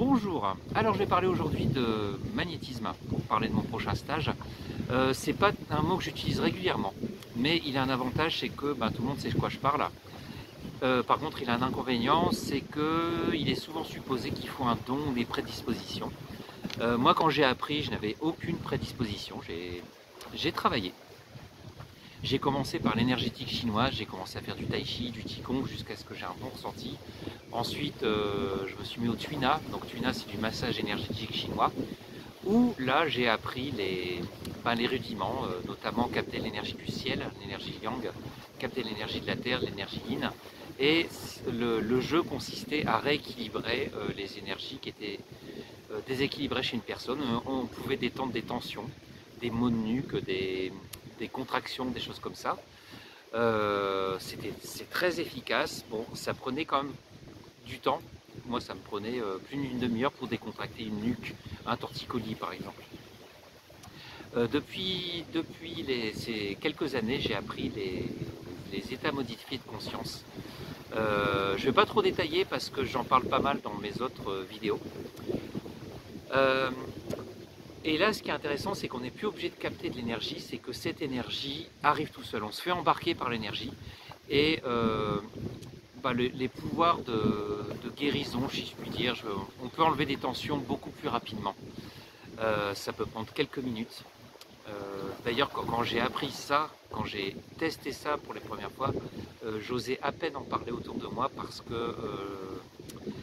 Bonjour, alors je vais parler aujourd'hui de magnétisme pour parler de mon prochain stage. C'est pas un mot que j'utilise régulièrement, mais il a un avantage, c'est que tout le monde sait de quoi je parle. Par contre, il a un inconvénient, c'est qu'il est souvent supposé qu'il faut un don ou des prédispositions. Moi, quand j'ai appris, je n'avais aucune prédisposition, j'ai travaillé. J'ai commencé par l'énergétique chinoise, j'ai commencé à faire du tai chi, du qigong jusqu'à ce que j'ai un bon ressenti. Ensuite, je me suis mis au Tuina, donc Tuina c'est du massage énergétique chinois, où là j'ai appris les rudiments, notamment capter l'énergie du ciel, l'énergie yang, capter l'énergie de la terre, l'énergie yin. Et le jeu consistait à rééquilibrer les énergies qui étaient déséquilibrées chez une personne. On pouvait détendre des tensions, des maux de nuque, des contractions, des choses comme ça. C'est très efficace. Bon, ça prenait quand même du temps. Moi, ça me prenait plus d'une demi-heure pour décontracter une nuque, un torticolis par exemple. Depuis ces quelques années, j'ai appris les états modifiés de conscience. Je ne vais pas trop détailler parce que j'en parle pas mal dans mes autres vidéos. Et là, ce qui est intéressant, c'est qu'on n'est plus obligé de capter de l'énergie, c'est que cette énergie arrive tout seul. On se fait embarquer par l'énergie et les pouvoirs de guérison, si je puis dire, on peut enlever des tensions beaucoup plus rapidement. Ça peut prendre quelques minutes. D'ailleurs, quand j'ai appris ça, quand j'ai testé ça pour les premières fois, j'osais à peine en parler autour de moi parce que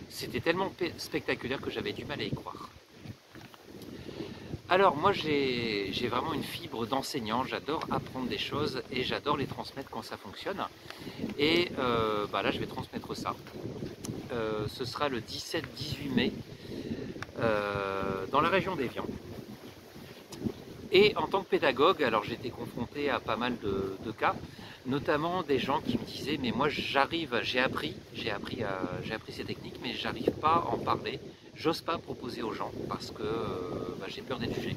c'était tellement spectaculaire que j'avais du mal à y croire. Alors moi j'ai vraiment une fibre d'enseignant, j'adore apprendre des choses et j'adore les transmettre quand ça fonctionne. Et là je vais transmettre ça. Ce sera le 17-18 mai dans la région d'Évian. Et en tant que pédagogue, alors j'ai été confronté à pas mal de cas, notamment des gens qui me disaient mais moi j'arrive, j'ai appris ces techniques mais j'arrive pas à en parler, j'ose pas proposer aux gens parce que j'ai peur d'être jugé.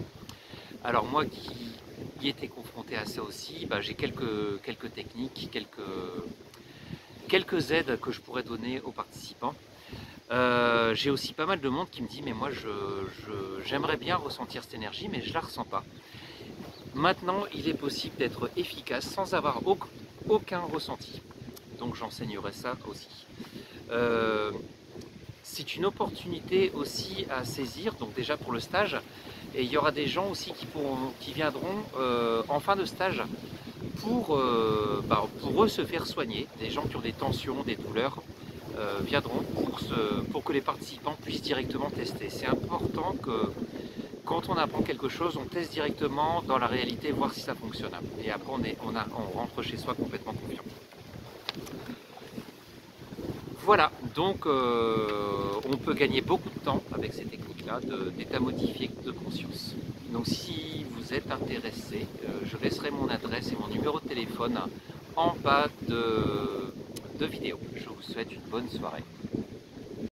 Alors moi qui étais confronté à ça aussi, j'ai quelques techniques, quelques aides que je pourrais donner aux participants. J'ai aussi pas mal de monde qui me dit mais moi j'aimerais bien ressentir cette énergie mais je la ressens pas. Maintenant il est possible d'être efficace sans avoir aucun ressenti. Donc j'enseignerai ça aussi. C'est une opportunité aussi à saisir, donc déjà pour le stage, et il y aura des gens aussi qui viendront en fin de stage pour eux se faire soigner. Des gens qui ont des tensions, des douleurs viendront pour que les participants puissent directement tester. C'est important que quand on apprend quelque chose, on teste directement dans la réalité, voir si ça fonctionne. Et après on rentre chez soi complètement confiant. Voilà, donc on peut gagner beaucoup de temps avec ces techniques-là d'état modifié de conscience. Donc si vous êtes intéressé, je laisserai mon adresse et mon numéro de téléphone en bas de vidéo. Je vous souhaite une bonne soirée.